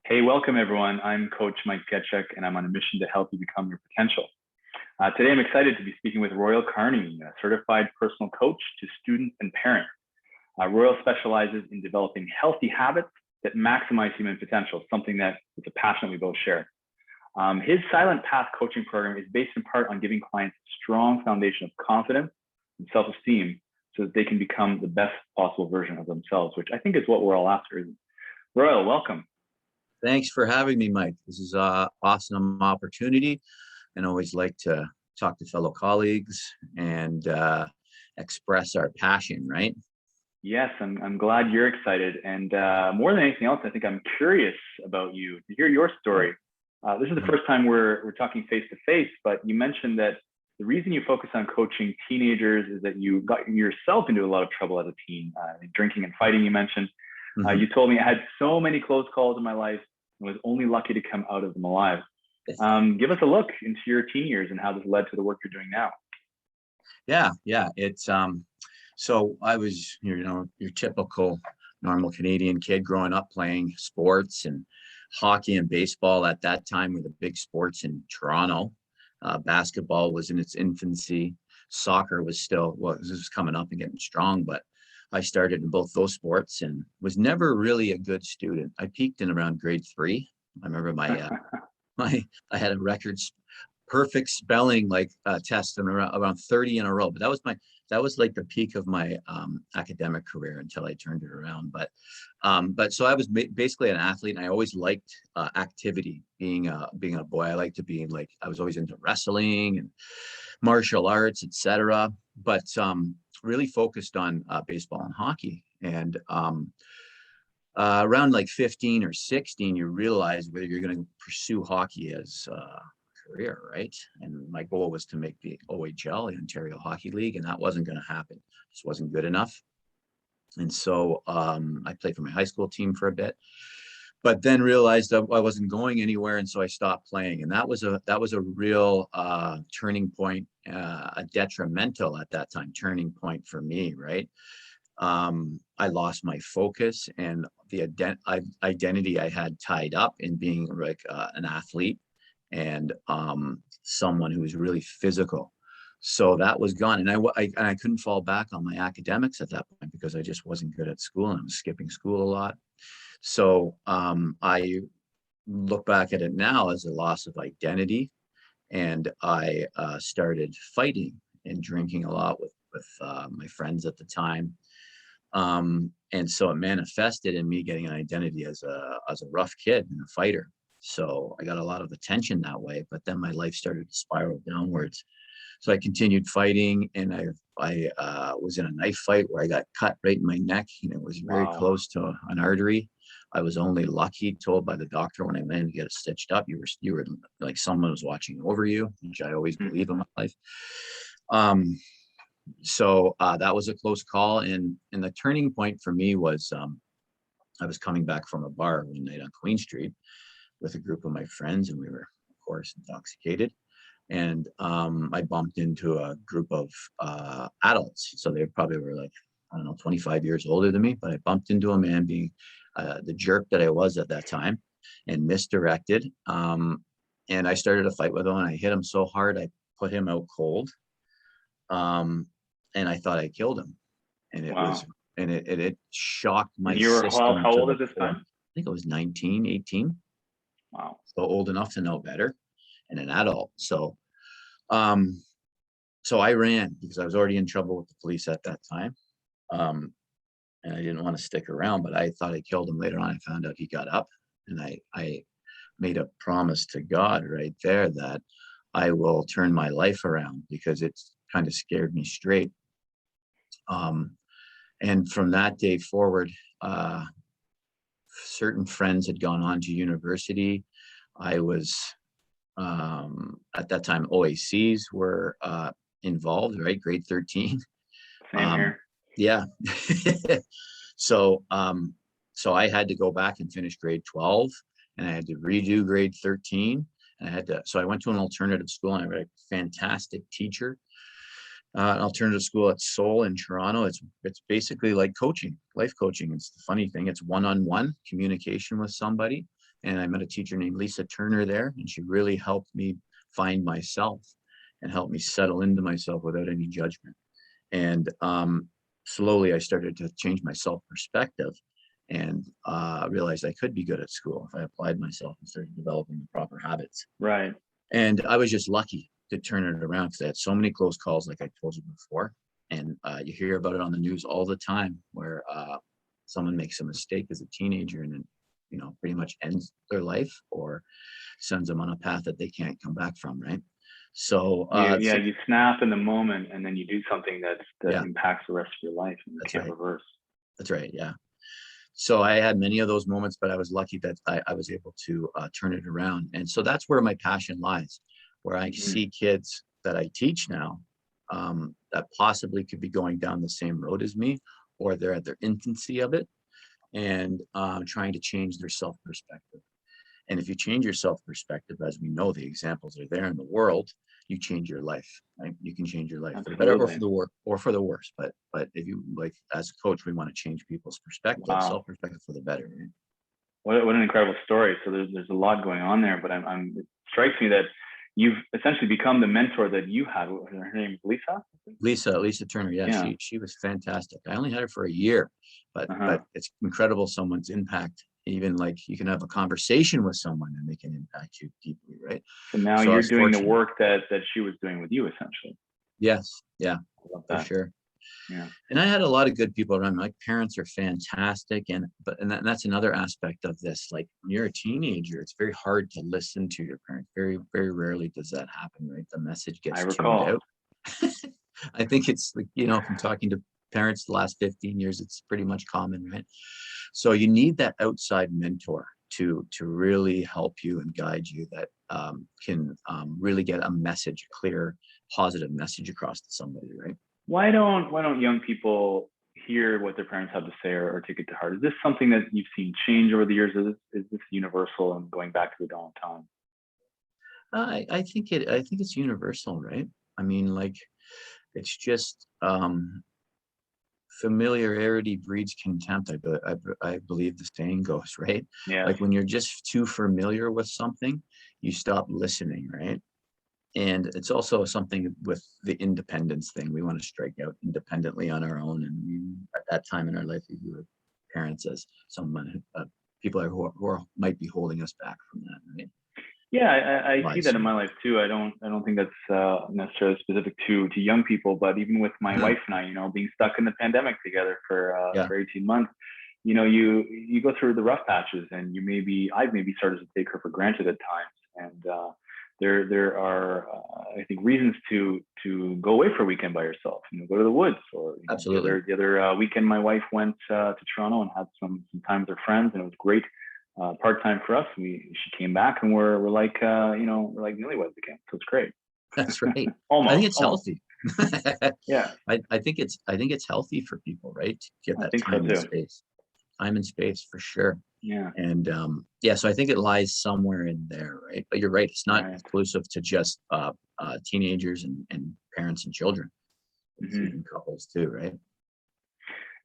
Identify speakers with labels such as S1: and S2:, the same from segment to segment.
S1: Hey, welcome everyone. I'm Coach Mike Getchuk, and I'm on a mission to help you become your potential. Today, I'm excited to be speaking with Royal Carney, a certified personal coach to students and parents. Royal specializes in developing healthy habits that maximize human potential, something that is a passion we both share. His Silent Path coaching program is based in part on giving clients a strong foundation of confidence and self-esteem so that they can become the best possible version of themselves, which I think is what we're all after. Royal, welcome.
S2: Thanks for having me, Mike. This is an awesome opportunity, and I always like to talk to fellow colleagues and express our passion, right?
S1: Yes, I'm glad you're excited. And more than anything else, I think I'm curious about you to hear your story. This is the first time we're talking face to face, but you mentioned that the reason you focus on coaching teenagers is that you got yourself into a lot of trouble as a teen, drinking and fighting, you mentioned. You told me I had so many close calls in my life and was only lucky to come out of them alive. Give us a look into your teen years and how this led to the work you're doing now.
S2: Yeah. It's so I was, your typical normal Canadian kid growing up playing sports, and hockey and baseball at that time were the big sports in Toronto. Basketball was in its infancy. Soccer was still, this was coming up and getting strong, but I started in both those sports and was never really a good student. I peaked in around grade 3. I remember I had a perfect spelling test and around 30 in a row. But that was like the peak of my academic career until I turned it around. But so I was basically an athlete, and I always liked activity. Being a boy, I liked to be I was always into wrestling and martial arts, etc. But really focused on baseball and hockey. And around 15 or 16, you realize whether you're going to pursue hockey as a career, right? And my goal was to make the OHL, the Ontario Hockey League, and that wasn't going to happen. Just wasn't good enough. And so I played for my high school team for a bit, but then realized that I wasn't going anywhere, and so I stopped playing. And that was a real turning point, a detrimental at that time turning point for me, right? I lost my focus and the identity I had tied up in being an athlete and someone who was really physical. So that was gone, and I couldn't fall back on my academics at that point because I just wasn't good at school, and I was skipping school a lot. So I look back at it now as a loss of identity, and I started fighting and drinking a lot with my friends at the time. And so it manifested in me getting an identity as a rough kid and a fighter. So I got a lot of attention that way, but then my life started to spiral downwards. So I continued fighting, and I was in a knife fight where I got cut right in my neck, and it was very close to an artery. I was only lucky, told by the doctor when I went in to get it stitched up, you were like someone was watching over you, which I always believe in my life. So that was a close call, and the turning point for me was I was coming back from a bar one night on Queen Street with a group of my friends, and we were, of course, intoxicated. And I bumped into a group of adults. So they probably were 25 years older than me, but I bumped into a man being the jerk that I was at that time and misdirected. And I started a fight with him, and I hit him so hard, I put him out cold. And I thought I killed him. And it shocked my system.
S1: How old at this time?
S2: I think I was 19, 18.
S1: Wow.
S2: So old enough to know better, and an adult. So I ran because I was already in trouble with the police at that time. And I didn't want to stick around, but I thought I killed him. Later on, I found out he got up, and I made a promise to God right there that I will turn my life around, because it's kind of scared me straight. And from that day forward, certain friends had gone on to university. I was, at that time, OACs were involved, right? Grade 13.
S1: Same here.
S2: Yeah. So I had to go back and finish grade 12, and I had to redo grade 13. And so I went to an alternative school, and I had a fantastic teacher. An alternative school at Seoul in Toronto. It's basically like coaching, life coaching. It's the funny thing. It's one-on-one communication with somebody. And I met a teacher named Lisa Turner there, and she really helped me find myself and helped me settle into myself without any judgment. And slowly I started to change my self-perspective and realized I could be good at school if I applied myself and started developing the proper habits.
S1: Right.
S2: And I was just lucky to turn it around because I had so many close calls, like I told you before. And you hear about it on the news all the time where someone makes a mistake as a teenager and then, pretty much ends their life or sends them on a path that they can't come back from, right? So,
S1: You snap in the moment and then you do something that
S2: yeah,
S1: impacts the rest of your life and you
S2: that's
S1: can't
S2: right.
S1: reverse.
S2: That's right. Yeah. So I had many of those moments, but I was lucky that I was able to turn it around. And so that's where my passion lies, where I
S1: Mhm.
S2: see kids that I teach now that possibly could be going down the same road as me, or they're at their infancy of it and trying to change their self-perspective. And if you change your self-perspective, as we know, the examples are there in the world, you change your life, right? You can change your life for the better or for
S1: Absolutely.
S2: the worse or for the worse. But if you like, as a coach, we want to change people's perspective,
S1: Wow.
S2: self-perspective for the better, right?
S1: What an incredible story. So there's a lot going on there, but it strikes me that you've essentially become the mentor that you had. Her name is Lisa?
S2: Lisa Turner, yeah,
S1: Yeah.
S2: she was fantastic. I only had her for a year, but
S1: Uh-huh.
S2: it's incredible someone's impact. Even like you can have a conversation with someone and they can impact you deeply, right?
S1: So now
S2: So I
S1: you're
S2: was
S1: doing the
S2: fortunate.
S1: work that she was doing with you, essentially.
S2: Yes, yeah,
S1: I love
S2: for
S1: that.
S2: sure.
S1: Yeah.
S2: And I had a lot of good people around me. My parents are fantastic, and that's another aspect of this. Like when you're a teenager, it's very hard to listen to your parents. Very, very rarely does that happen, right? The message
S1: I
S2: gets tuned
S1: recall.
S2: out. I think it's like, from talking to parents the last 15 years, it's pretty much common, right? So you need that outside mentor to really help you and guide you that can really get a message, a clear, positive message across to somebody, right?
S1: Why don't young people hear what their parents have to say or take it to heart? Is this something that you've seen change over the years? Is this universal and going back to the dawn of time?
S2: I think it's universal, right? I mean, like it's just familiarity breeds contempt. I believe the saying goes, right?
S1: Yes.
S2: Like when you're just too familiar with something, you stop listening, right? And it's also something with the independence thing. We want to strike out independently on our own. And at that time in our life, we view our parents as someone, people who might be holding us back from that, right?
S1: Yeah, I see
S2: Lies
S1: that in my
S2: somewhere.
S1: life too. I don't think that's necessarily specific to young people, but even with my
S2: Mhm.
S1: wife and I, being stuck in the pandemic together
S2: Yeah,
S1: for 18 months, you go through the rough patches, and I've maybe started to take her for granted at times, and there are I think reasons to go away for a weekend by yourself. Go to the woods, or the
S2: absolutely.
S1: other weekend, my wife went to Toronto and had some time with her friends, and it was great. Part time for us. She came back, and we're like we're like newlyweds again. So it's great.
S2: That's right. I think
S1: Almost,
S2: it's
S1: almost.
S2: healthy.
S1: Yeah,
S2: I think it's healthy for people, right? To get
S1: I
S2: that
S1: think so
S2: time and
S1: too.
S2: space. Time and space for sure.
S1: Yeah,
S2: And yeah, so I think it lies somewhere in there, right? But you're right, it's not
S1: right.
S2: exclusive to just teenagers and parents and children. It's
S1: Hmm.
S2: even couples too, right?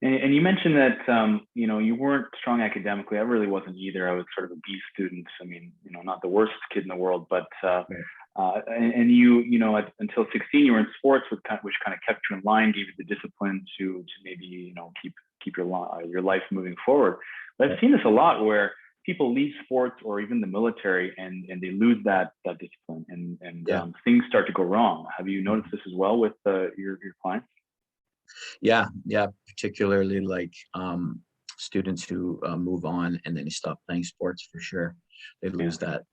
S1: And you mentioned that you weren't strong academically. I really wasn't either. I was sort of a B student. I mean, not the worst kid in the world, but
S2: Right.
S1: and until 16 you were in sports, which kind of kept you in line, gave you the discipline to maybe keep your life moving forward. But I've
S2: Right.
S1: seen this a lot where people leave sports or even the military, and they lose that discipline, and
S2: Yeah.
S1: things start to go wrong. Have you noticed
S2: Mhm.
S1: this as well with your clients?
S2: Yeah, yeah, particularly like students who move on and then they stop playing sports for sure. They
S1: Yeah.
S2: lose that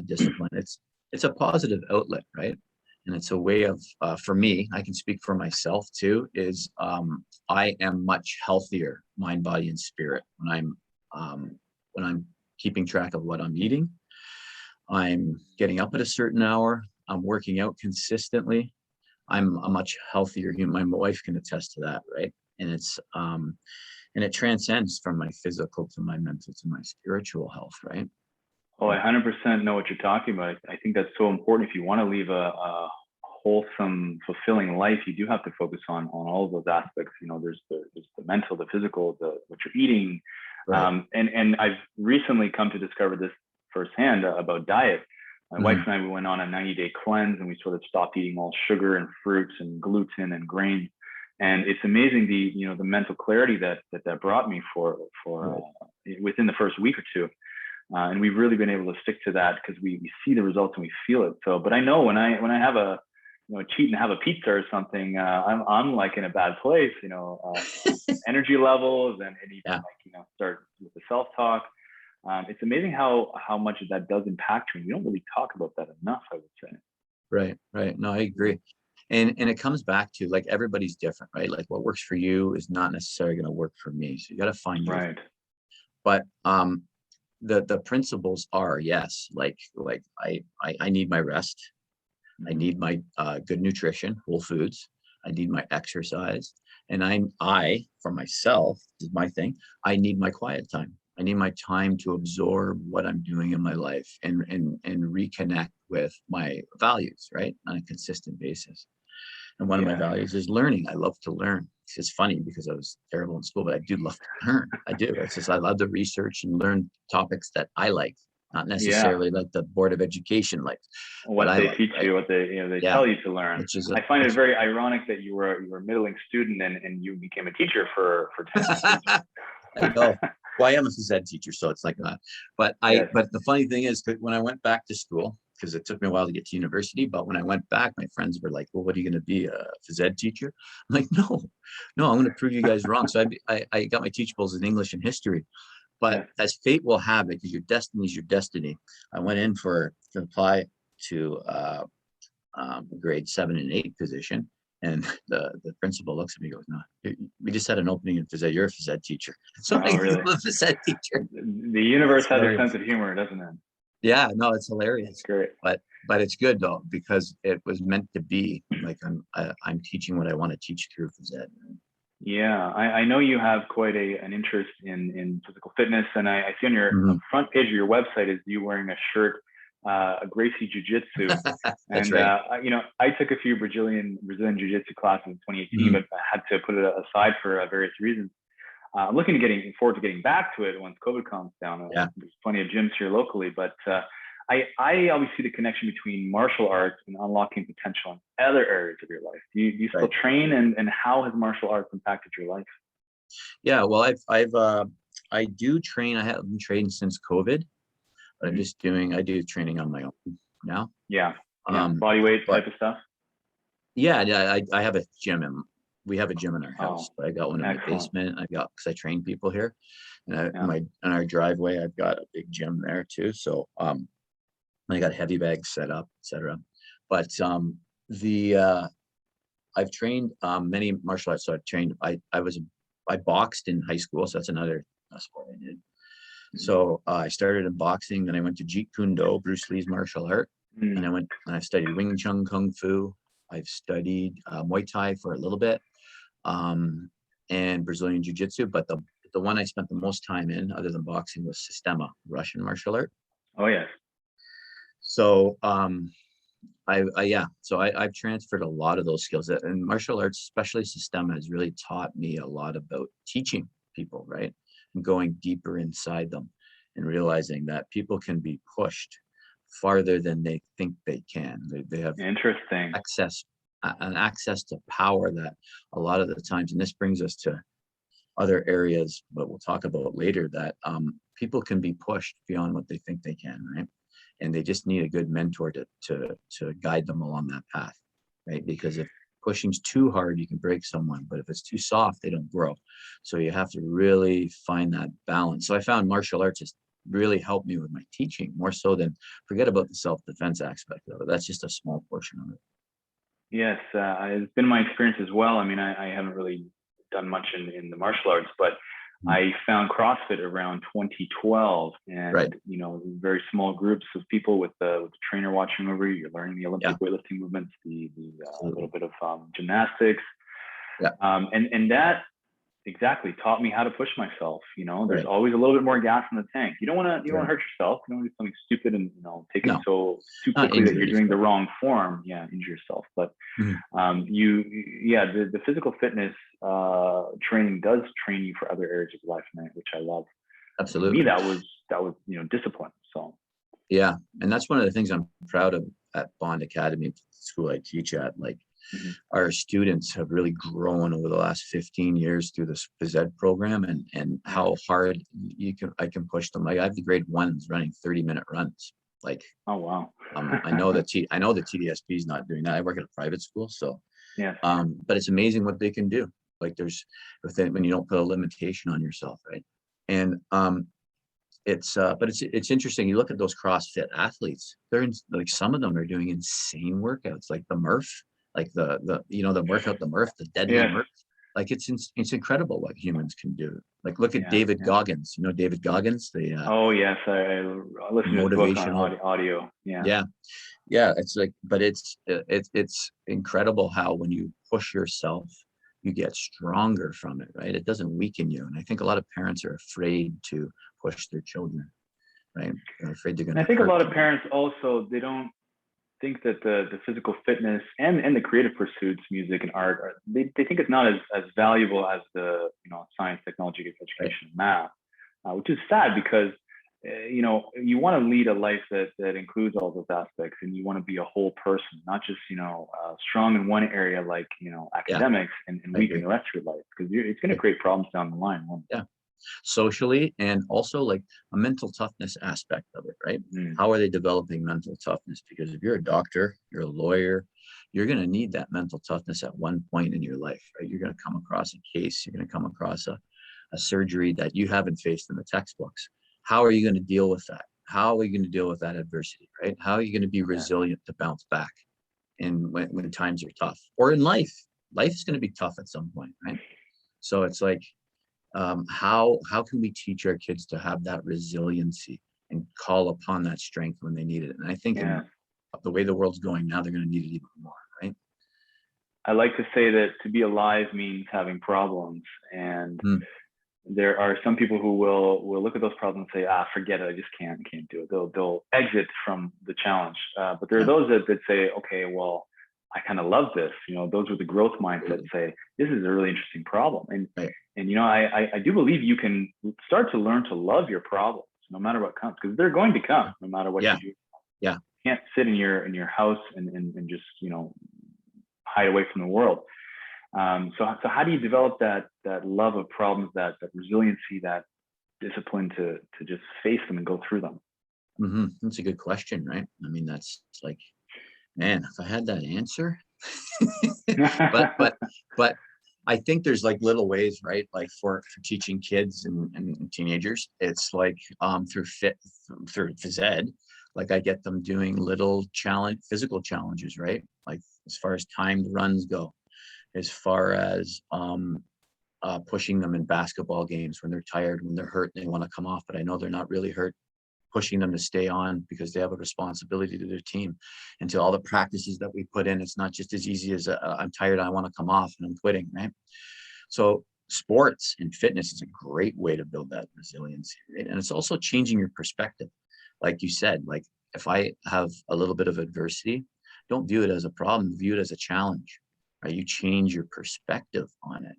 S2: discipline. It's a positive outlet, right? And it's a way of for me, I can speak for myself too, is I am much healthier mind, body, and spirit when I'm keeping track of what I'm eating. I'm getting up at a certain hour. I'm working out consistently. I'm a much healthier human. My wife can attest to that, right? And and it transcends from my physical to my mental to my spiritual health, right?
S1: Oh, I 100% know what you're talking about. I think that's so important. If you want to leave a wholesome, fulfilling life, you do have to focus on all of those aspects. There's the mental, the physical, the what you're eating,
S2: Right.
S1: and I've recently come to discover this firsthand about diet. My wife
S2: Mhm.
S1: and I, we went on a 90-day cleanse, and we sort of stopped eating all sugar and fruits and gluten and grains. And it's amazing the mental clarity that brought me
S2: Right.
S1: within the first week or two. And we've really been able to stick to that because we see the results and we feel it. So, but I know when I have a cheat and have a pizza or something, I'm like in a bad place, energy levels, and even
S2: Yeah.
S1: like start with the self talk. It's amazing how much that does impact you. We don't really talk about that enough, I would say.
S2: Right. Right. No, I agree. And it comes back to, like, everybody's different, right? Like, what works for you is not necessarily going to work for me. So you got to find your,
S1: Right.
S2: but the principles are, yes, like I need my rest. I
S1: Mhm.
S2: need my good nutrition, whole foods. I need my exercise. And I for myself, is my thing. I need my quiet time. I need my time to absorb what I'm doing in my life and reconnect with my values, right? On a consistent basis. And one of my
S1: Yeah.
S2: values is learning. I love to learn. It's just funny because I was terrible in school, but I do love to learn. I do. It's just I love to research and learn topics that I like, not
S1: Yeah.
S2: necessarily like the Board of Education likes, but
S1: What
S2: I
S1: they
S2: like,
S1: teach
S2: right?
S1: you, what they
S2: Yeah,
S1: tell you to learn.
S2: which is
S1: I find it
S2: which
S1: very ironic that you were a middling student and you became a teacher for 10 years.
S2: I know. Well, I am a phys ed teacher, so it's like that.
S1: Yes.
S2: But the funny thing is that when I went back to school, because it took me a while to get to university, but when I went back, my friends were like, "Well, what are you going to be, a phys ed teacher?" I'm like, "No, no, I'm going to prove you guys wrong." So I got my teachables in English and history. But
S1: Yes.
S2: as fate will have it, because your destiny is your destiny, I went in to apply to a grade 7 and 8 position. And the principal looks at me and goes, "No, we just had an opening in phys ed. You're a phys ed teacher." So I
S1: Oh,
S2: became
S1: really?
S2: a phys ed teacher.
S1: The universe
S2: It's
S1: has a sense
S2: hilarious.
S1: of humor, doesn't it?
S2: Yeah, no, it's
S1: It's
S2: hilarious.
S1: great.
S2: But it's good though, because it was meant to be. Like, I'm teaching what I want to teach through phys ed.
S1: Yeah, I know you have quite an interest in physical fitness, and I see on your
S2: Mhm.
S1: front page of your website is you wearing a shirt, a Gracie Jiu Jitsu,
S2: That's
S1: and
S2: right.
S1: I took a few Brazilian Jiu Jitsu classes in 2018,
S2: Mhm.
S1: but I had to put it aside for various reasons. I'm looking to getting forward to getting back to it once COVID calms down.
S2: Yeah.
S1: There's plenty of gyms here locally, but I always see the connection between martial arts and unlocking potential in other areas of your life. Do you still
S2: Right.
S1: train, and how has martial arts impacted your life?
S2: Yeah. Well, I do train. I haven't trained since COVID, but
S1: Mhm.
S2: I do training on my own now.
S1: Yeah, yeah,
S2: Um,
S1: body weight
S2: but
S1: type of stuff.
S2: yeah, yeah, I have a gym and we have a gym in our house.
S1: Oh,
S2: But I got one in my
S1: excellent.
S2: basement. Because I train people here, and
S1: Yeah,
S2: in our driveway, I've got a big gym there too. So I got heavy bags set up, etc. But the I've trained many martial arts. So I've trained. I boxed in high school, so that's another sport I did.
S1: mhm.
S2: So I started in boxing, then I went to Jeet Kune Do, Bruce Lee's martial art, and
S1: Mm.
S2: I studied Wing Chun Kung Fu. I've studied Muay Thai for a little bit, um, and Brazilian Jiu Jitsu. But the one I spent the most time in, other than boxing, was Sistema, Russian martial art.
S1: Oh yes.
S2: So I've transferred a lot of those skills, and martial arts, especially Sistema, has really taught me a lot about teaching people, right? And going deeper inside them and realizing that people can be pushed farther than they think they can. They have
S1: Interesting.
S2: access an access to power that a lot of the times, and this brings us to other areas, but we'll talk about later, that people can be pushed beyond what they think they can, right? And they just need a good mentor to guide them along that path, right? Because if pushing's too hard, you can break someone, but if it's too soft, they don't grow. So you have to really find that balance. So I found martial arts has really helped me with my teaching more so than, forget about the self-defense aspect of it. That's just a small portion of it.
S1: Yes, it's been my experience as well. I mean, I haven't really done much in the martial arts, but
S2: Mm.
S1: I found CrossFit around 2012,
S2: Right.
S1: and very small groups of people with the trainer watching over you. You're learning the
S2: Yeah,
S1: Olympic weightlifting movements, the little
S2: absolutely.
S1: bit of gymnastics,
S2: Yeah.
S1: and that exactly taught me how to push myself. There's
S2: Right.
S1: always a little bit more gas in the tank. You don't want to
S2: Right.
S1: hurt yourself. You don't want to do something stupid and take it
S2: No,
S1: so too
S2: not
S1: quickly that you're
S2: injuries,
S1: doing the
S2: but
S1: wrong form. Yeah, injure yourself. But
S2: mhm,
S1: the physical fitness training does train you for other areas of life, which I love. And for me,
S2: absolutely.
S1: that was discipline. So
S2: Yeah. And that's one of the things I'm proud of at Bond Academy, the school I teach at. Like,
S1: Mhm.
S2: our students have really grown over the last 15 years through this phys ed program, and
S1: Yeah.
S2: how hard I can push them. Like, I have the grade ones running 30-minute runs. Like,
S1: Oh, wow.
S2: I know that I know the TDSP is not doing that. I work at a private school, so
S1: Yes.
S2: but it's amazing what they can do. Like, there's when you don't put a limitation on yourself, right? And but it's interesting. You look at those CrossFit athletes. They're like, some of them are doing insane workouts, like the Murph, like the workout, the Murph, the deadly
S1: Yes.
S2: Murph. Like, it's incredible what humans can do. Like, look at
S1: Yeah.
S2: David
S1: Yeah.
S2: Goggins. You know David Goggins, the
S1: Oh, yes. I listened to his book on
S2: motivational.
S1: audio. Yeah.
S2: Yeah, yeah. It's like, but it's incredible how when you push yourself, you get stronger from it, right? It doesn't weaken you. And I think a lot of parents are afraid to push their children, right? They're afraid they're going
S1: And I
S2: to
S1: think a
S2: hurt
S1: lot of
S2: them.
S1: parents also, they don't think that the physical fitness and the creative pursuits, music and art, they think it's not as valuable as the science, technology,
S2: Right.
S1: education, and math, which is sad because you want to lead a life that includes all those aspects, and you want to be a whole person, not just strong in one area like
S2: Yeah,
S1: academics and
S2: I
S1: weak in
S2: agree.
S1: the rest of your life, because it's going to
S2: Yeah.
S1: create problems down the line.
S2: Yeah. Socially, and also like a mental toughness aspect of it, right?
S1: Mm,
S2: How are they developing mental toughness? Because if you're a doctor, you're a lawyer, you're going to need that mental toughness at one point in your life, right? You're going to come across a case, you're going to come across a surgery that you haven't faced in the textbooks. How are you going to deal with that? How are you going to deal with that adversity, right? How are you going to be
S1: yeah,
S2: resilient to bounce back in when times are tough, or in life? Life is going to be tough at some point, right? So it's like, how can we teach our kids to have that resiliency and call upon that strength when they need it? And I think in
S1: yeah.
S2: the way the world's going now, they're going to need it even more, right?
S1: I like to say that to be alive means having problems, and
S2: Mm,
S1: there are some people who will look at those problems and say, forget it, I just can't do it. They'll exit from the challenge. But there are
S2: yeah,
S1: those that say, okay, well, I kind of love this. Those with the growth mindset
S2: absolutely.
S1: say, this is a really interesting problem.
S2: Right.
S1: And I do believe you can start to learn to love your problems no matter what comes, because they're going to come no matter what
S2: Yeah.
S1: you do.
S2: Yeah.
S1: You can't sit in your house and just hide away from the world. So how do you develop that love of problems, that resiliency, that discipline to just face them and go through them?
S2: That's a good question, right? I mean, that's like, man, if I had that answer, but but I think there's like little ways, right? Like for teaching kids and teenagers, it's like through phys ed, like I get them doing little physical challenges, right? Like, as far as timed runs go, as far as pushing them in basketball games when they're tired, when they're hurt, and they want to come off, but I know they're not really hurt, pushing them to stay on because they have a responsibility to their team. And to all the practices that we put in, it's not just as easy as I'm tired, I want to come off and I'm quitting, right? So sports and fitness is a great way to build that resiliency, right? And it's also changing your perspective. Like you said, like, if I have a little bit of adversity, don't view it as a problem, view it as a challenge, right? You change your perspective on it.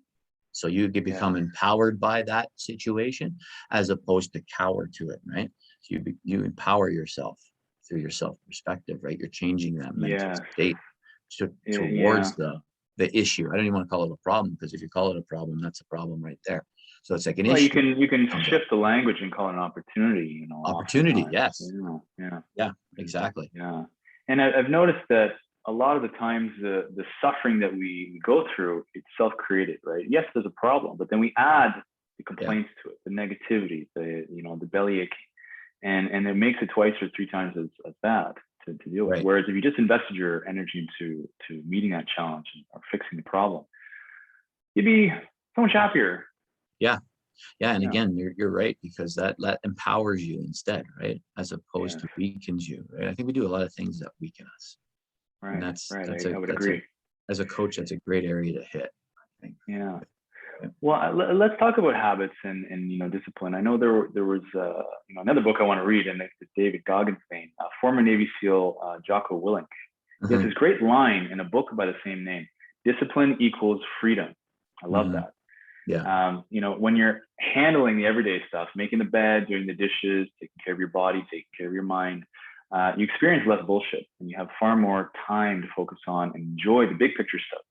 S2: So you can
S1: Yeah.
S2: become empowered by that situation as opposed to cower to it, right? So you empower yourself through your self perspective, right? You're changing that mental
S1: Yeah.
S2: state
S1: Yeah.
S2: towards the issue. I don't even want to call it a problem, because if you call it a problem, that's a problem right there. So it's like an
S1: Well, you
S2: issue
S1: can
S2: comes up.
S1: shift the language and call it an opportunity.
S2: Opportunity,
S1: Oftentimes.
S2: yes.
S1: Yeah. Yeah.
S2: Yeah, exactly.
S1: Yeah. And I've noticed that a lot of the times the suffering that we go through, it's self-created, right? Yes, there's a problem, but then we add the
S2: Yeah,
S1: complaints to it, the negativity, the bellyache, and it makes it twice or three times as bad to deal with.
S2: right.
S1: Whereas if you just invested your energy into meeting that challenge or fixing the problem, you'd be so much happier.
S2: Yeah. Yeah. And
S1: Yeah.
S2: again, you're right, because that empowers you instead, right? As opposed
S1: Yeah.
S2: to weakens you, right? I think we do a lot of things that weaken us. And
S1: Right.
S2: that's
S1: Right.
S2: that's
S1: I
S2: a
S1: would
S2: that's a
S1: agree.
S2: as a coach, that's a great area to hit, I think.
S1: Yeah.
S2: Yeah.
S1: Well, let's talk about habits and discipline. I know there was another book I want to read, and it's David Goggins' vein, former Navy SEAL Jocko Willink. He has
S2: Uh-huh.
S1: this great line in a book by the same name: "Discipline equals freedom." I love
S2: Hmm.
S1: that.
S2: Yeah.
S1: When you're handling the everyday stuff, making the bed, doing the dishes, taking care of your body, taking care of your mind, you experience less bullshit and you have far more time to focus on and enjoy the big picture stuff.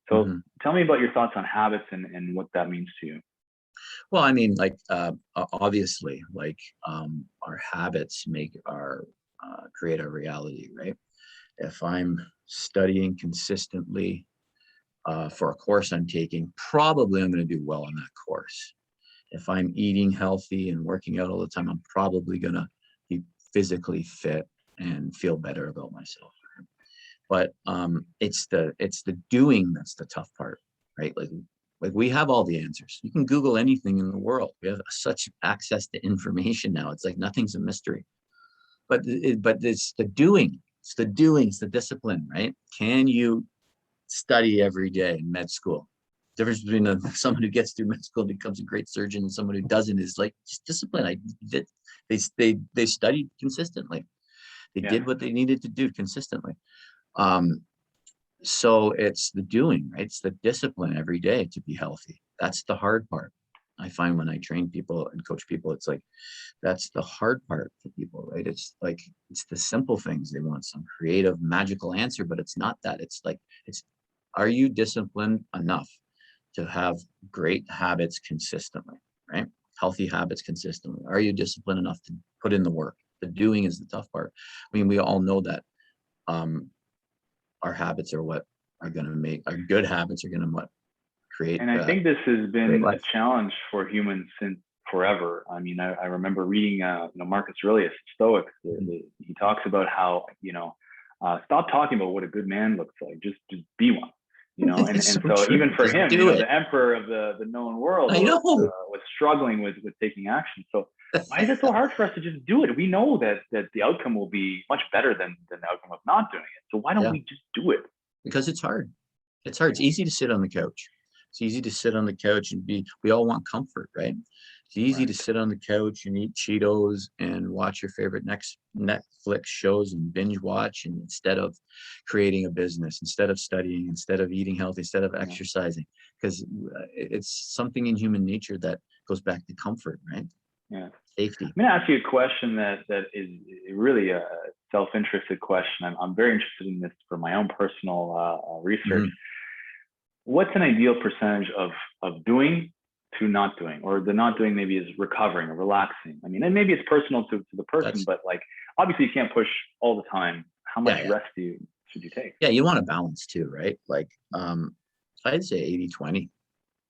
S1: So tell me about your thoughts on habits and what that means to you.
S2: Well, I mean, like, obviously, like, our habits create our reality, right? If I'm studying consistently for a course I'm taking, probably I'm going to do well on that course. If I'm eating healthy and working out all the time, I'm probably going to be physically fit and feel better about myself. But it's the doing that's the tough part, right? Like we have all the answers. You can Google anything in the world. We have such access to information now. It's like nothing's a mystery. But it's the doing. It's the doing. It's the discipline, right? Can you study every day in med school? The difference between someone who gets through med school and becomes a great surgeon and someone who doesn't is like just discipline. They studied consistently. They did what they needed to do consistently. So it's the doing, right? It's the discipline every day to be healthy. That's the hard part. I find when I train people and coach people, it's like, that's the hard part for people, right? It's like, it's the simple things. They want some creative, magical answer, but it's not that. It's like, are you disciplined enough to have great habits consistently, right? Healthy habits consistently. Are you disciplined enough to put in the work? The doing is the tough part. I mean, we all know that our habits are what are going to make our good habits are going to create.
S1: And I think this has been a
S2: life.
S1: challenge for humans since forever. I mean, I remember reading, Marcus Aurelius, Stoics. He talks about how, stop talking about what a good man looks like. Just be one. And so even for him, the emperor of the known world was struggling with taking action. So why is it so hard for us to just do it? We know that the outcome will be much better than the outcome of not doing it. So why don't we just do it?
S2: Because it's hard. It's hard. It's easy to sit on the couch. It's easy to sit on the couch and we all want comfort, right? It's easy to sit on the couch and eat Cheetos and watch your favorite Netflix shows and binge watch, and instead of creating a business, instead of studying, instead of eating healthy, instead of exercising, because it's something in human nature that goes back to comfort, right?
S1: Yeah.
S2: Safety.
S1: I'm going to ask you a question that is really a self-interested question. I'm very interested in this for my own personal research. What's an ideal percentage of doing to not doing, or the not doing maybe is recovering or relaxing? I mean, and maybe it's personal to the person, but like, obviously you can't push all the time. How much rest should you take?
S2: Yeah, you want to balance too, right? Like, I'd say 80-20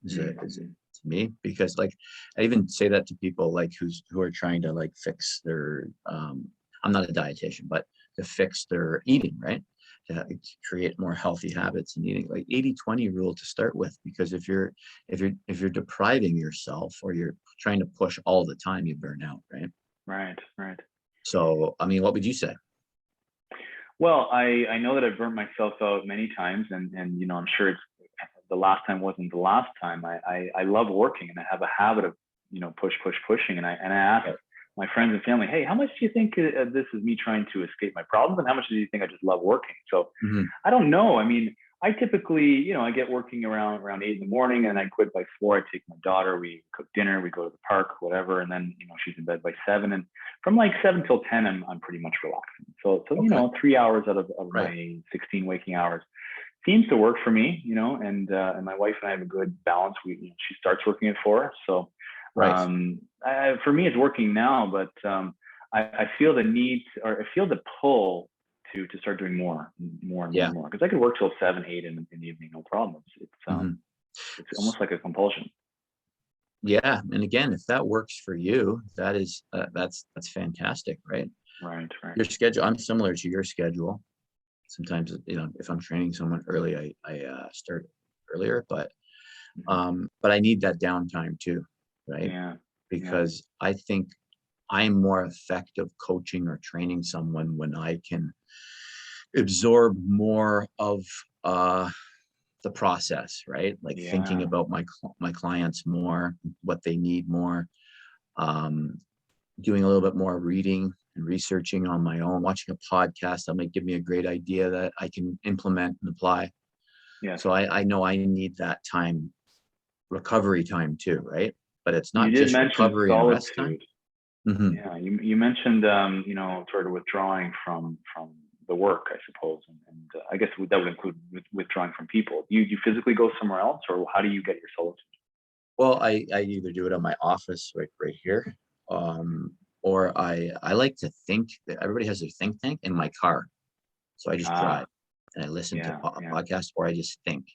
S2: is to me, because like, I even say that to people like who are trying to like fix their, I'm not a dietitian, but to fix their eating, right? To create more healthy habits and eating, like 80-20 rule to start with, because if you're depriving yourself or you're trying to push all the time, you burn out, right?
S1: Right.
S2: So, I mean, what would you say?
S1: Well, I know that I've burnt myself out many times, and I'm sure it's the last time wasn't the last time. I love working, and I have a habit of pushing, and I ask my friends and family, hey, how much do you think this is me trying to escape my problems, and how much do you think I just love working? So I don't know. I mean, I typically, I get working around 8 in the morning, and I quit by 4. I take my daughter, we cook dinner, we go to the park, whatever, and then she's in bed by 7, and from like 7 till 10, I'm pretty much relaxing. So 3 hours out of my 16 waking hours seems to work for me, and my wife and I have a good balance. She starts working at 4, so. For me, it's working now, but I feel the need, or I feel the pull to start doing more and more, because I could work till 7, 8 in the evening, no problem. It's almost like a compulsion.
S2: Yeah, and again, if that works for you, that is that's fantastic, right?
S1: Right.
S2: Your schedule, I'm similar to your schedule. Sometimes, if I'm training someone early, I start earlier, but I need that downtime too. Right?
S1: Yeah.
S2: Because I think I'm more effective coaching or training someone when I can absorb more of the process, right? Like thinking about my clients more, what they need more, doing a little bit more reading and researching on my own, watching a podcast that might give me a great idea that I can implement and apply. Yeah. So I know I need that time, recovery time too, right? But it's not just recovery and rest time. Hmm.
S1: Yeah, you mentioned sort of withdrawing from the work, I suppose, and I guess that would include withdrawing from people. You physically go somewhere else, or how do you get your solitude?
S2: Well, I either do it on my office right here, um, or I like to think that everybody has their think tank in my car. So I just
S1: Ah,
S2: drive and I listen to
S1: yeah,
S2: a
S1: yeah,
S2: podcast, or I just think.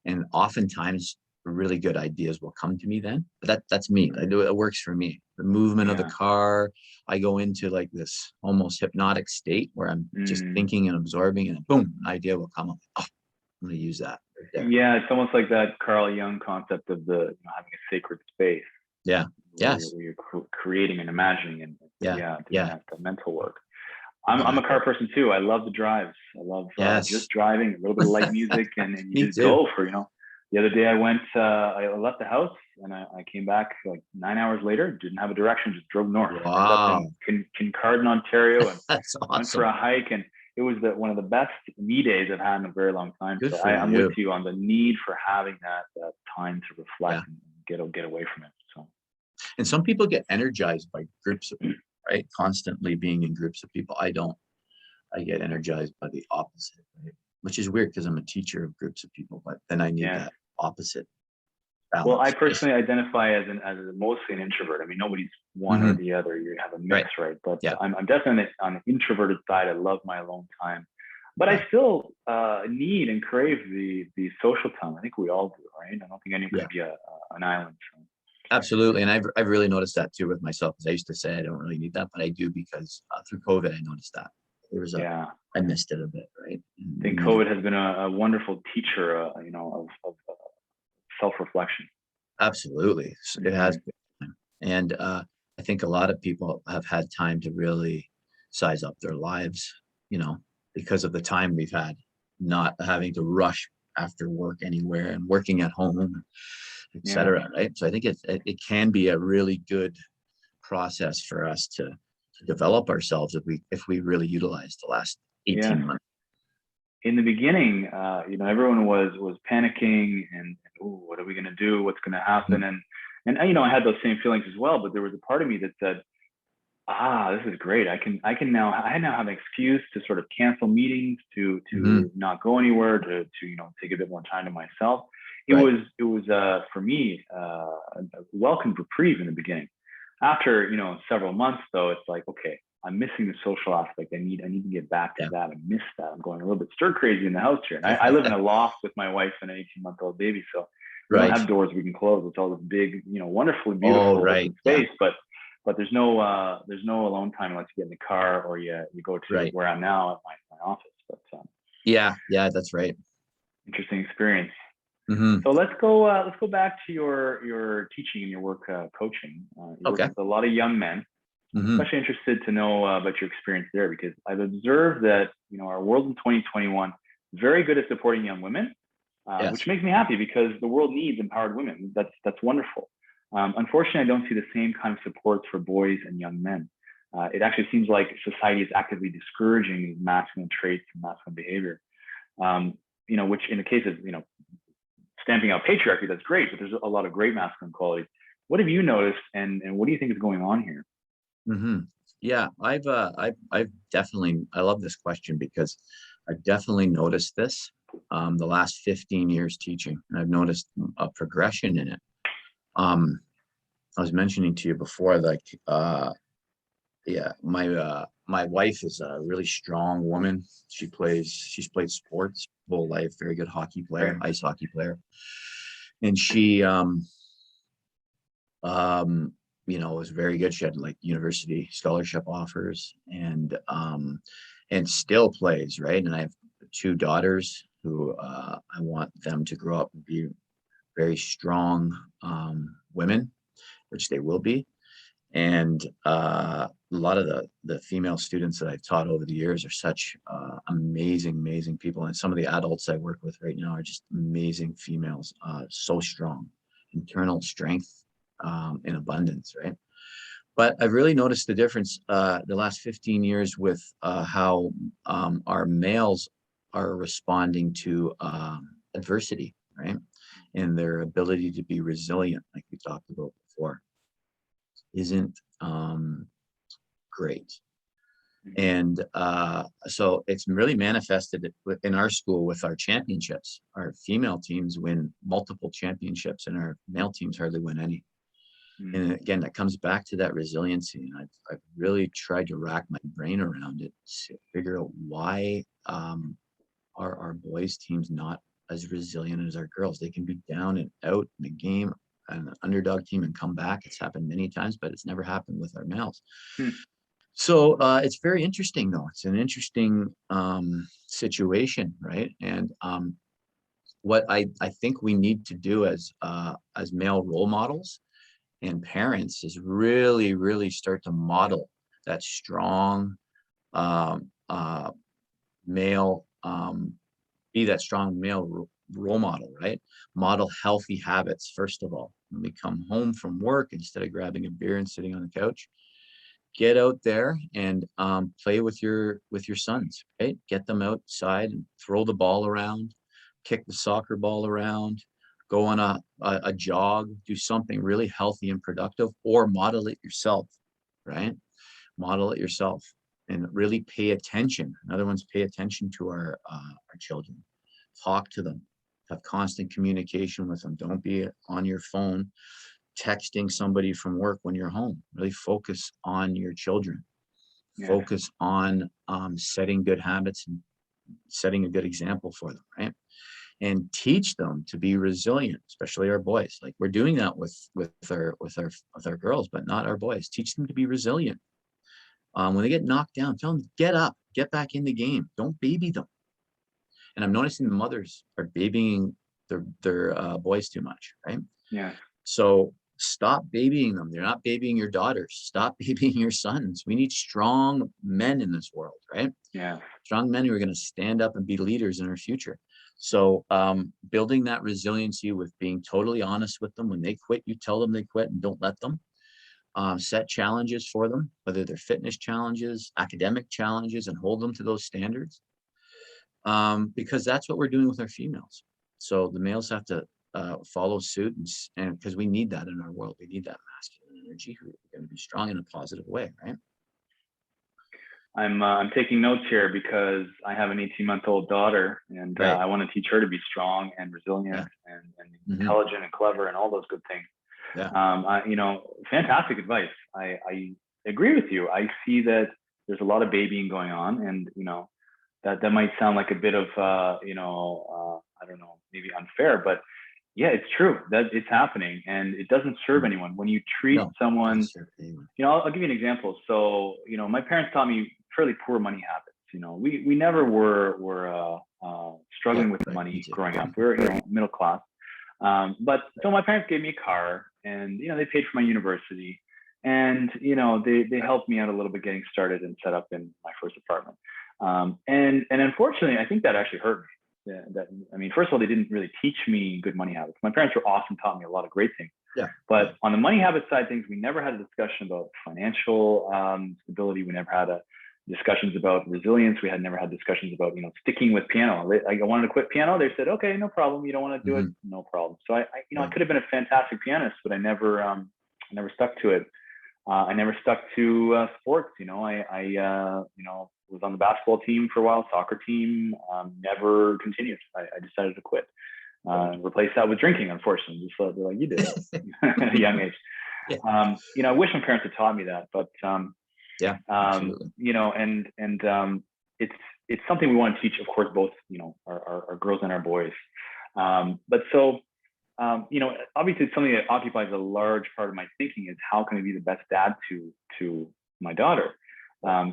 S2: And oftentimes really good ideas will come to me then. But that's me. I do it works for me. The movement of the
S1: yeah.
S2: car, I go into like this almost hypnotic state where I'm just
S1: Mm.
S2: thinking and absorbing, and boom, an idea will come up. Oh, I'm gonna use that right there.
S1: Yeah, it's almost like that Carl Jung concept of having a sacred space
S2: Yeah.
S1: where
S2: Yes.
S1: you're creating and imagining and
S2: Yeah.
S1: yeah, doing
S2: Yeah.
S1: that mental work. I'm a car
S2: Exactly.
S1: person too. I love the drives. I love just
S2: Yes.
S1: driving, a little bit of light music, and you
S2: Me
S1: just
S2: too.
S1: go for. The other day I left the house and I came back like 9 hours later. Didn't have a direction, just drove north. Ended up in
S2: Wow.
S1: Kincardine, Ontario, and
S2: That's
S1: went for
S2: awesome.
S1: a hike. And it was one of the best me days I've had in a very long time.
S2: Good
S1: So
S2: for
S1: I'm with
S2: you.
S1: you on the need for having that time to
S2: Yeah.
S1: reflect and get away from it. So
S2: And some people get energized by groups of people, right? Constantly being in groups of people. I don't. I get energized by the opposite, right? Which is weird because I'm a teacher of groups of people, but then I need
S1: yeah.
S2: that opposite
S1: Well, I
S2: balance, right?
S1: personally identify as mostly an introvert. I mean, nobody's one or
S2: Hmm.
S1: the other. You have a mix,
S2: Right.
S1: right? But
S2: Yeah.
S1: I'm definitely on the introverted side. I love my alone time, but
S2: Yeah.
S1: I still need and crave the social time. I think we all do, right? I don't think anyone
S2: Yeah.
S1: could be an island. So.
S2: Absolutely. And I've really noticed that too with myself. Because I used to say I don't really need that, but I do because through COVID, I noticed that there was
S1: Yeah,
S2: I missed it a bit, right?
S1: I
S2: And
S1: think
S2: needed.
S1: COVID has been a wonderful teacher, of self reflection.
S2: Absolutely. It has
S1: Hmm.
S2: been. And I think a lot of people have had time to really size up their lives, you know, because of the time we've had, not having to rush after work anywhere and working at home, et
S1: Yeah,
S2: cetera. Right. So I think it can be a really good process for us to develop ourselves if we really utilize the last
S1: yeah.
S2: 18 months.
S1: In the beginning, everyone was panicking and ooh, what are we going to do? What's going to happen? And I had those same feelings as well. But there was a part of me that said, this is great. I now have an excuse to sort of cancel meetings,
S2: Hmm.
S1: to not go anywhere, to take a bit more time to myself.
S2: Right.
S1: It was for me a welcome reprieve in the beginning. After several months, though, it's like okay, I'm missing the social aspect. I need to get back to
S2: Yeah.
S1: that. I miss that. I'm going a little bit stir crazy in the house here, and I live in a loft with my wife and an 18-month-old baby, so we don't
S2: Right.
S1: have doors we can close. It's all this big, wonderfully
S2: Oh,
S1: beautiful open
S2: right. Yeah.
S1: space, but there's no alone time unless you get in the car or you go to
S2: Right.
S1: where I'm now at my office. But
S2: Yeah. Yeah. That's right.
S1: interesting experience.
S2: Hmm.
S1: So let's go back to your teaching and your work coaching. You work
S2: Okay.
S1: with a lot of young men.
S2: Hmm.
S1: Especially interested to know about your experience there because I've observed that our world in 2021 is very good at supporting young women, which
S2: Yes.
S1: makes me happy because the world needs empowered women. That's wonderful. Unfortunately, I don't see the same kind of supports for boys and young men. It actually seems like society is actively discouraging these masculine traits and masculine behavior. Which in the case of stamping out patriarchy, that's great, but there's a lot of great masculine qualities. What have you noticed, and what do you think is going on here?
S2: Hmm. Yeah. I've definitely, I love this question because I've definitely noticed this the last 15 years teaching, and I've noticed a progression in it. Um, I was mentioning to you before, like, yeah, my wife is a really strong woman. She's played sports whole life, very good hockey
S1: Right.
S2: player, ice hockey player. And she um was very good. She had like university scholarship offers and still plays, right? And I have two daughters who I want them to grow up and be very strong women, which they will be. And a lot of the female students that I've taught over the years are such amazing people, and some of the adults I work with right now are just amazing females, so strong, internal strength in abundance, right? But I've really noticed the difference the last 15 years with how our males are responding to adversity, right? And their ability to be resilient, like we talked about before, isn't great. And so it's really manifested in our school with our championships. Our female teams win multiple championships and our male teams hardly win any. And again, that comes back to that resiliency. And I've really tried to rack my brain around it to figure out why are our boys teams not as resilient as our girls. They can be down and out in a game, an underdog team, and come back. It's happened many times, but it's never happened with our males. So it's very interesting, though. It's an interesting situation, right? And what I think we need to do as male role models and parents is really, really start to model that strong male, be that strong male role model, right? Model healthy habits, first of all. When we come home from work, instead of grabbing a beer and sitting on the couch, get out there and play with your sons, right? Get them outside and throw the ball around, kick the soccer ball around, go on a jog, do something really healthy and productive, or model it yourself, right? Model it yourself and really pay attention. Another one's pay attention to our children. Talk to them, have constant communication with them. Don't be on your phone texting somebody from work when you're home. Really focus on your children. Focus on setting good habits and setting a good example for them, right? And teach them to be resilient, especially our boys. Like, we're doing that with our girls, but not our boys. Teach them to be resilient. When they get knocked down, tell them, get up, get back in the game. Don't baby them. And I'm noticing the mothers are babying their boys too much, right?
S1: Yeah.
S2: So stop babying them. They're not babying your daughters. Stop babying your sons. We need strong men in this world, right?
S1: Yeah.
S2: Strong men who are going to stand up and be leaders in our future. So building that resiliency with being totally honest with them. When they quit, you tell them they quit and don't let them. Set challenges for them, whether they're fitness challenges, academic challenges, and hold them to those standards. Because that's what we're doing with our females. So the males have to follow suit, and because we need that in our world. We need that masculine energy. We're going to be strong in a positive way, right?
S1: I'm taking notes here because I have an 18-month-old daughter, and I want to teach her to be strong and resilient and intelligent and clever and all those good things. Fantastic advice. I agree with you. I see that there's a lot of babying going on, and that might sound like a bit of I don't know, maybe unfair, but yeah, it's true that it's happening, and it doesn't serve anyone. When you treat someone, I'll give you an example. So, my parents taught me fairly poor money habits. We never were struggling with money growing up. We were middle class. But so my parents gave me a car, and they paid for my university, and they helped me out a little bit getting started and set up in my first apartment. And unfortunately, I think that actually hurt me. First of all, they didn't really teach me good money habits. My parents were awesome, taught me a lot of great things. But on the money habit side of things, we never had a discussion about financial stability. We never had discussions about resilience. We had never had discussions about sticking with piano. I wanted to quit piano. They said, okay, no problem. You don't want to do it, no problem. So I could have been a fantastic pianist, but I never stuck to it. I never stuck to sports. I was on the basketball team for a while, soccer team, never continued. I decided to quit. Replace that with drinking, unfortunately, just like you did at a young age. I wish my parents had taught me that, but absolutely. It's something we want to teach, of course, both our girls and our boys. Obviously, it's something that occupies a large part of my thinking is how can I be the best dad to my daughter.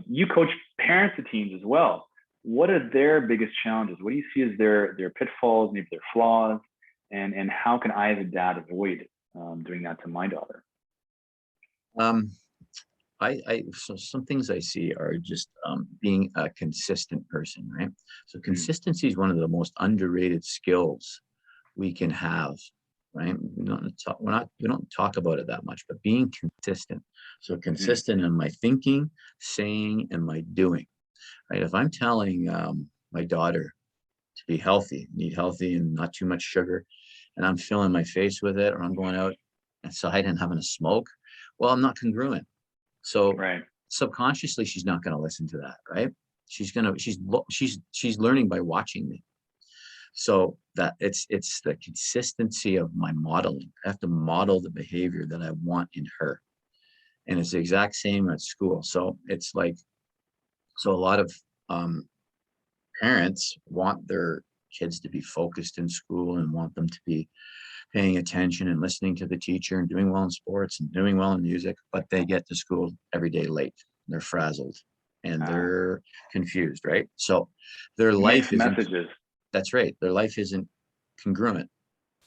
S1: You coach parents of teams as well. What are their biggest challenges? What do you see as their pitfalls, maybe their flaws, and how can I as a dad avoid doing that to my daughter?
S2: So some things I see are just being a consistent person, right? So consistency is one of the most underrated skills we can have, right? We don't talk about it that much, but being consistent. So consistent in my thinking, saying, and my doing, right? If I'm telling my daughter to be healthy, eat healthy and not too much sugar, and I'm filling my face with it, or I'm going out outside and having a smoke, well, I'm not congruent. So
S1: Right.
S2: subconsciously, she's not going to listen to that, right? She's learning by watching me. So that it's the consistency of my modeling. I have to model the behavior that I want in her. And it's the exact same at school. So it's like, so a lot of parents want their kids to be focused in school and want them to be paying attention and listening to the teacher and doing well in sports and doing well in music, but they get to school every day late. They're frazzled and they're confused, right? So their life
S1: Mixed
S2: isn't,
S1: messages.
S2: that's right. Their life isn't congruent.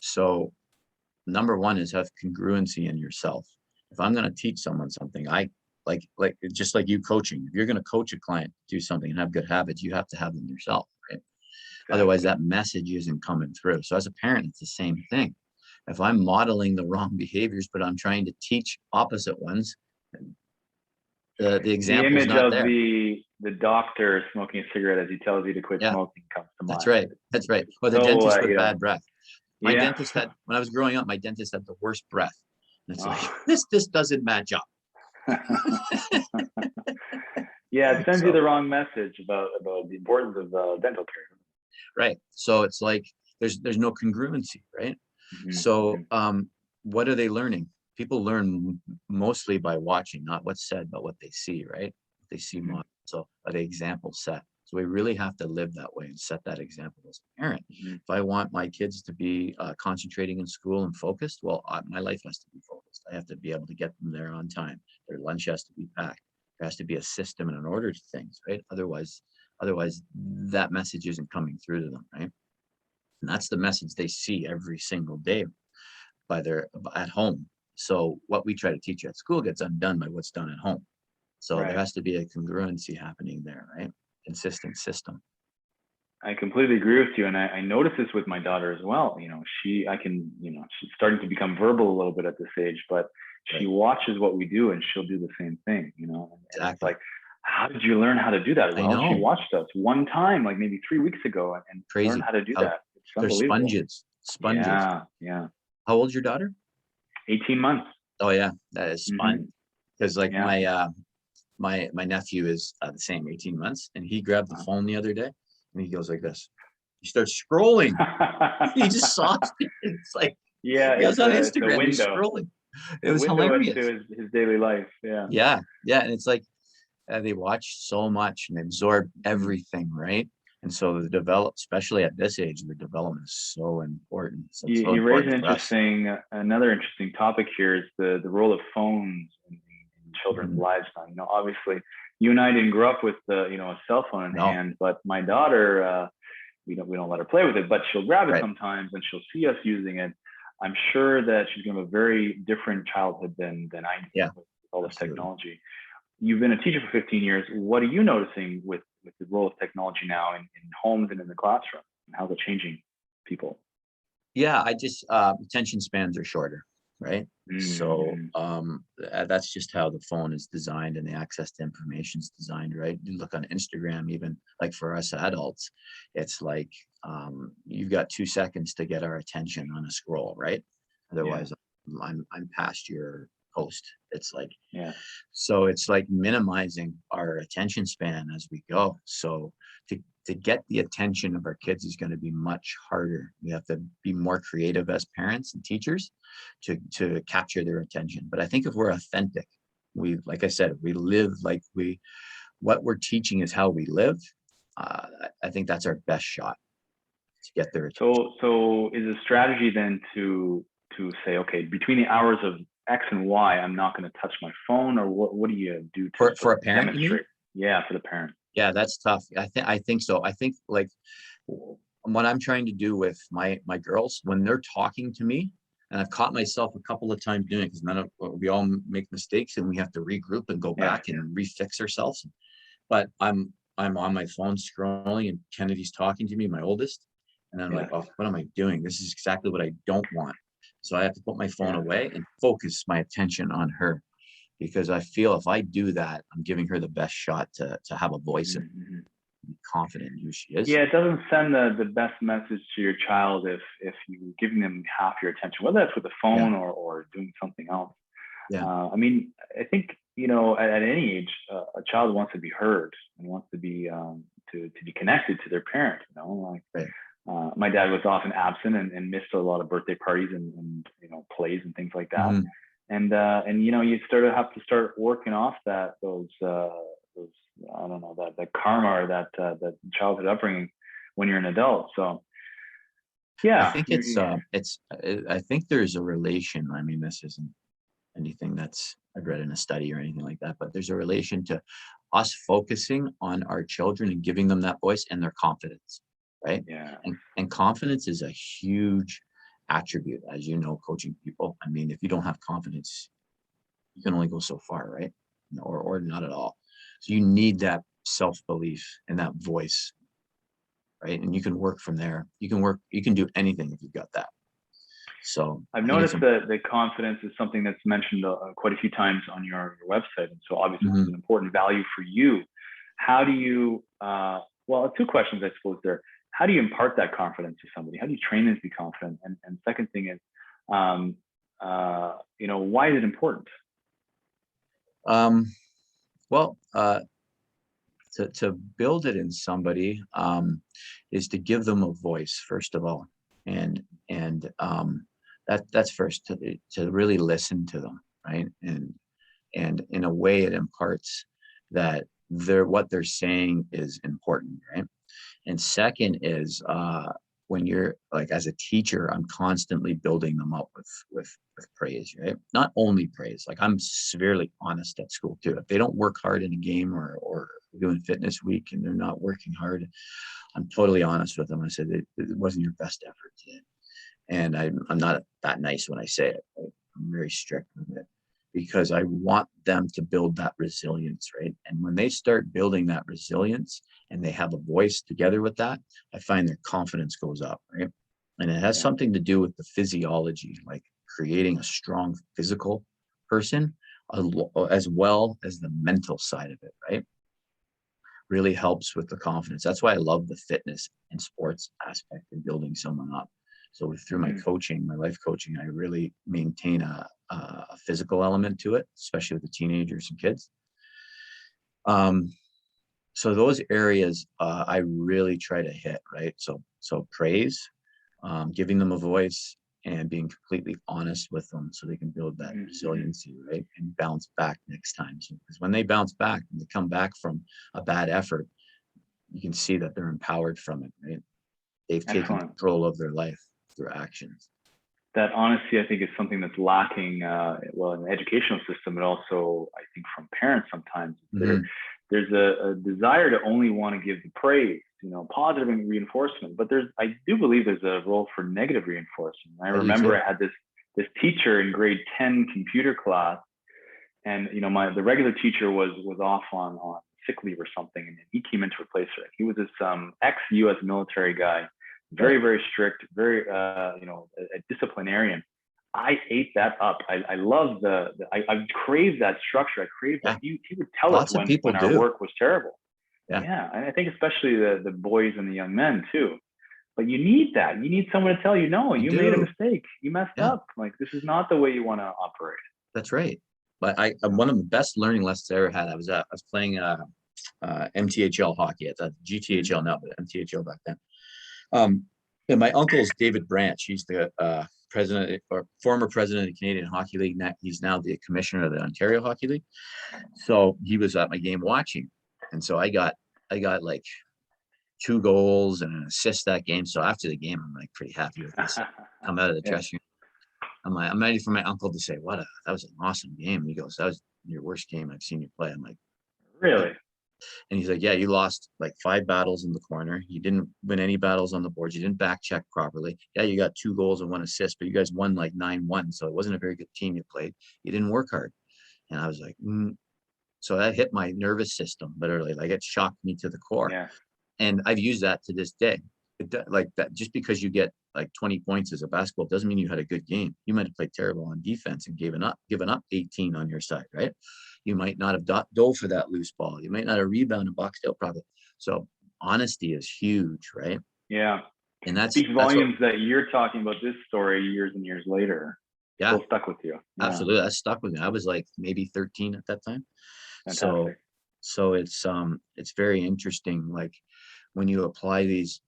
S2: So number one is have congruency in yourself. If I'm going to teach someone something, I like just like you coaching, if you're going to coach a client to do something and have good habits, you have to have them yourself, right?
S1: Exactly.
S2: Otherwise that message isn't coming through. So as a parent, it's the same thing. If I'm modeling the wrong behaviors, but I'm trying to teach opposite ones, the
S1: The
S2: example's
S1: image
S2: not
S1: of
S2: there.
S1: the doctor smoking a cigarette as he tells you to quit
S2: Yeah,
S1: smoking comes to
S2: that's
S1: mind.
S2: right. That's right. Or the
S1: So,
S2: dentist with bad breath. My
S1: yeah.
S2: dentist had, when I was growing up, my dentist had the worst breath. And it's like,
S1: Oh.
S2: this doesn't match up.
S1: Yeah, it sends you
S2: So,
S1: the wrong message about the importance of dental care.
S2: right. So it's like, there's no congruency, right? So what are they learning? People learn mostly by watching, not what's said, but what they see, right? They see models. So are the examples set? So we really have to live that way and set that example as a parent. If I want my kids to be concentrating in school and focused, well, my life has to be focused. I have to be able to get them there on time. Their lunch has to be packed. There has to be a system and an order to things, right? Otherwise that message isn't coming through to them, right? And that's the message they see every single day at home. So what we try to teach at school gets undone by what's done at home. So there
S1: Right.
S2: has to be a congruency happening there, right? Consistent system.
S1: I completely agree with you, and I notice this with my daughter as well. She's starting to become verbal a little bit at this age, but she
S2: Right.
S1: watches what we do, and she'll do the same thing. And it's
S2: Exactly.
S1: like, how did you learn how to do that?
S2: I
S1: Well, she
S2: know.
S1: watched us one time, like maybe 3 weeks ago, and learned
S2: Crazy.
S1: how to do
S2: How
S1: that. It's
S2: they're
S1: unbelievable.
S2: sponges.
S1: Yeah, yeah.
S2: How old's your daughter?
S1: 18 months.
S2: Oh yeah, that is sponge. Because like
S1: Yeah.
S2: my nephew is the same, 18 months, and he grabbed the phone the other day and he goes like this. He starts scrolling. He just saw it. It's like,
S1: Yeah,
S2: he goes on
S1: it's a
S2: Instagram, he's
S1: window.
S2: scrolling. It
S1: A
S2: was
S1: window
S2: hilarious.
S1: into his daily life. Yeah.
S2: Yeah, yeah, and it's like they watch so much and they absorb everything, right? And so especially at this age, the development is so important. So it's so
S1: You raise
S2: important for us.
S1: another interesting topic here is the role of phones in children's
S2: Mhm.
S1: lives now. Obviously, you and I didn't grow up with a cell phone in
S2: No,
S1: hand, but my daughter, we don't let her play with it, but she'll grab it
S2: right.
S1: sometimes and she'll see us using it. I'm sure that she's going to have a very different childhood than I did
S2: Yeah,
S1: with all this
S2: absolutely.
S1: technology. You've been a teacher for 15 years. What are you noticing with the role of technology now in homes and in the classroom? And how's it changing people?
S2: Yeah, I just attention spans are shorter, right? So
S1: Mm-hmm.
S2: that's just how the phone is designed and the access to information is designed, right? You look on Instagram, even like for us adults, it's like you've got 2 seconds to get our attention on a scroll, right?
S1: Yeah.
S2: Otherwise, I'm past your post. It's like,
S1: Yeah.
S2: so it's like minimizing our attention span as we go. So to get the attention of our kids is going to be much harder. We have to be more creative as parents and teachers to capture their attention. But I think if we're authentic, like I said, we live like what we're teaching is how we live. I think that's our best shot to get their attention.
S1: So is a strategy then to say, okay, between the hours of X and Y, I'm not going to touch my phone, or what do you do to
S2: For
S1: sort
S2: a
S1: of
S2: parent, you mean?
S1: demonstrate? Yeah, for the parent.
S2: Yeah, that's tough. I think so. I think like what I'm trying to do with my girls when they're talking to me, and I've caught myself a couple of times doing it because we all make mistakes and we have to regroup and go
S1: Yeah.
S2: back and refix ourselves. But I'm on my phone scrolling and Kennedy's talking to me, my oldest, and I'm like,
S1: Yeah.
S2: oh, what am I doing? This is exactly what I don't want. So I have to put my phone
S1: Yeah.
S2: away and focus my attention on her because I feel if I do that, I'm giving her the best shot to have a voice and
S1: Mm-hmm.
S2: be confident in who she is.
S1: Yeah, it doesn't send the best message to your child if you're giving them half your attention, whether that's with a
S2: Yeah,
S1: phone or doing something else.
S2: yeah,
S1: I mean, I think at any age, a child wants to be heard and wants to be to be connected to their parent. Like
S2: Right.
S1: my dad was often absent and missed a lot of birthday parties and plays and things like that.
S2: Hmm.
S1: And you have to start working off those I don't know, that karma or that childhood upbringing when you're an adult. So
S2: I
S1: yeah,
S2: think I think there's a relation. I mean, this isn't anything that's I've read in a study or anything like that, but there's a relation to us focusing on our children and giving them that voice and their confidence, right?
S1: yeah,
S2: And confidence is a huge attribute, as you know, coaching people. I mean, if you don't have confidence, you can only go so far, right? Or not at all. So you need that self-belief and that voice, right? And you can work from there. You can do anything if you've got that. So
S1: I've
S2: I think it's
S1: noticed that the confidence is something that's mentioned quite a few times on your website, and so obviously it's
S2: Mhm.
S1: an important value for you. How do you? Well, two questions I suppose there. How do you impart that confidence to somebody? How do you train them to be confident? And second thing is, um, why is it important?
S2: Um, well, to build it in somebody is to give them a voice first of all, and that's first to really listen to them, right? And in a way, it imparts that what they're saying is important, right? And second is when you're like as a teacher, I'm constantly building them up with praise, right? Not only praise, like I'm severely honest at school too. If they don't work hard in a game or doing fitness week and they're not working hard, I'm totally honest with them. I said it wasn't your best effort today, and I'm not that nice when I say it. Right? I'm very strict with it because I want them to build that resilience, right? And when they start building that resilience and they have a voice together with that, I find their confidence goes up, right? And it has
S1: Yeah,
S2: something to do with the physiology, like creating a strong physical person as well as the mental side of it, right? Really helps with the confidence. That's why I love the fitness and sports aspect of building someone up. So through my
S1: hmm
S2: coaching, my life coaching, I really maintain a physical element to it, especially with the teenagers and kids. Um, so those areas I really try to hit, right? So praise, giving them a voice, and being completely honest with them so they can build that
S1: hmm
S2: resiliency, right? And bounce back next time. So because when they bounce back and they come back from a bad effort, you can see that they're empowered from it, right? They've taken
S1: Excellent.
S2: control of their life through actions.
S1: That honesty, I think, is something that's lacking, well, in the educational system, but also I think from parents sometimes.
S2: Hmm.
S1: There's a desire to only want to give the praise, positive reinforcement, but I do believe there's a role for negative reinforcement. I
S2: I do
S1: remember
S2: too.
S1: I had this teacher in grade 10 computer class, and the regular teacher was off on sick leave or something, and he came in to replace her. He was this ex-U.S. military guy,
S2: Right.
S1: very very strict, very a disciplinarian. I ate that up. I love I craved that structure. I craved that.
S2: Yeah.
S1: He would tell us
S2: Lots of
S1: when
S2: people
S1: our
S2: do.
S1: work was terrible.
S2: Yeah.
S1: Yeah, and I think especially the boys and the young men too. But you need that. You need someone to tell you, no,
S2: You
S1: you made a
S2: do.
S1: mistake. You messed
S2: Yeah.
S1: up. Like this is not the way you want to operate.
S2: That's right. But one of the best learning lessons I ever had, I was playing MTHL hockey at the
S1: Mm-hmm.
S2: GTHL now, but MTHL back then. Um, and my uncle's David Branch. He's the president or former president of the Canadian Hockey League. He's now the commissioner of the Ontario Hockey League. So he was at my game watching, and so I got like 2 goals and an assist that game. So after the game, I'm like pretty happy with myself. Come out of the
S1: Yeah.
S2: dressing room. I'm ready for my uncle to say, that was an awesome game. He goes, that was your worst game I've seen you play. I'm like, what?
S1: Really?
S2: And he's like, yeah, you lost like 5 battles in the corner. You didn't win any battles on the boards. You didn't back check properly. Yeah, you got 2 goals and 1 assist, but you guys won like 9-1. So it wasn't a very good team you played. You didn't work hard. And I was like, So that hit my nervous system, literally. Like it shocked me to the core.
S1: Yeah.
S2: And I've used that to this day. Like that, just because you get like 20 points as a basketball doesn't mean you had a good game. You might have played terrible on defense and given up 18 on your side, right? You might not have dove for that loose ball. You might not have rebounded, boxed out properly. So honesty is huge, right?
S1: Yeah.
S2: And that's
S1: Speaks
S2: what
S1: volumes that you're talking about this story years and years later.
S2: Yeah,
S1: still stuck with you. Yeah,
S2: absolutely. That stuck with me. I was like maybe 13 at that time. So,
S1: fantastic.
S2: it's very interesting. Like when you apply these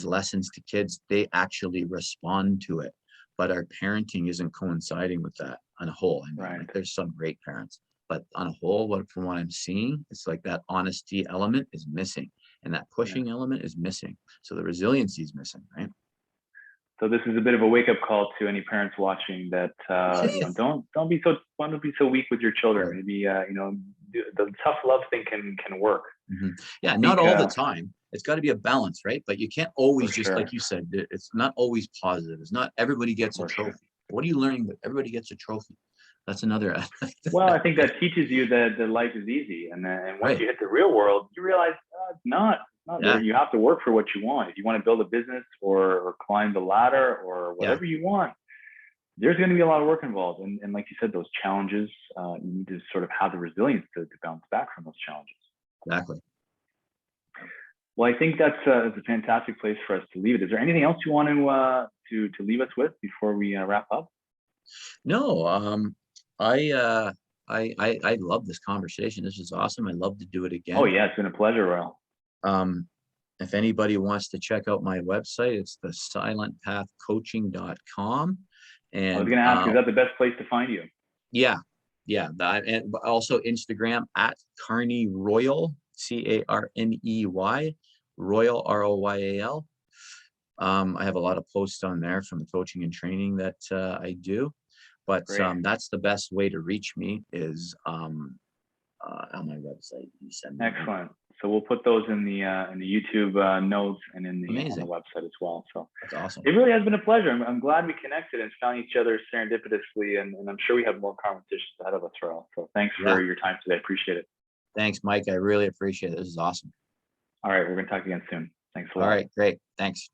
S2: lessons to kids, they actually respond to it. But our parenting isn't coinciding with that on a whole. I mean,
S1: Right.
S2: like there's some great parents, but on a whole, from what I'm seeing, it's like that honesty element is missing, and that
S1: Yeah.
S2: pushing element is missing. So the resiliency is missing, right?
S1: So this is a bit of a wake up call to any parents watching that don't be so weak with your children.
S2: Right.
S1: Maybe the tough love thing can work.
S2: Yeah,
S1: Speak
S2: not all the time. It's got to be a balance, right? But you can't
S1: for
S2: always, just
S1: sure,
S2: like you said, it's not always positive. It's not everybody gets a
S1: for sure.
S2: trophy. What are you learning that everybody gets a trophy? That's another
S1: Well, I think that teaches you that life is easy, and once
S2: right.
S1: you hit the real world, you realize it's not. It's not there.
S2: Yeah,
S1: You have to work for what you want. If you want to build a business or climb the ladder or
S2: yeah,
S1: whatever you want, there's going to be a lot of work involved. And like you said, those challenges, you need to sort of have the resilience to bounce back from those challenges.
S2: exactly.
S1: Well, I think that's a fantastic place for us to leave it. Is there anything else you want to leave us with before we wrap up?
S2: No, I uh I love this conversation. This is awesome. I'd love to do it
S1: Oh
S2: again.
S1: yeah, it's been a pleasure, Royal.
S2: Um, if anybody wants to check out my website, it's the silentpathcoaching.com.
S1: I was
S2: And
S1: going to ask, is that the best place to find you?
S2: yeah, yeah. And also Instagram at Carney Royal, Carney, Royal Royal. I have a lot of posts on there from the coaching and training that I do. But
S1: Great.
S2: that's the best way to reach me is on my website. You send me an email.
S1: Excellent. So we'll put those in the YouTube notes and on the
S2: Amazing.
S1: website as well. So
S2: That's awesome.
S1: it really has been a pleasure. I'm glad we connected and found each other serendipitously, and I'm sure we have more conversations ahead of us, Royal. So thanks
S2: Yeah.
S1: for your time today. Appreciate it.
S2: Thanks, Mike. I really appreciate it. This is awesome.
S1: All right, we're going to talk again soon. Thanks a
S2: All
S1: lot.
S2: right, great. Thanks.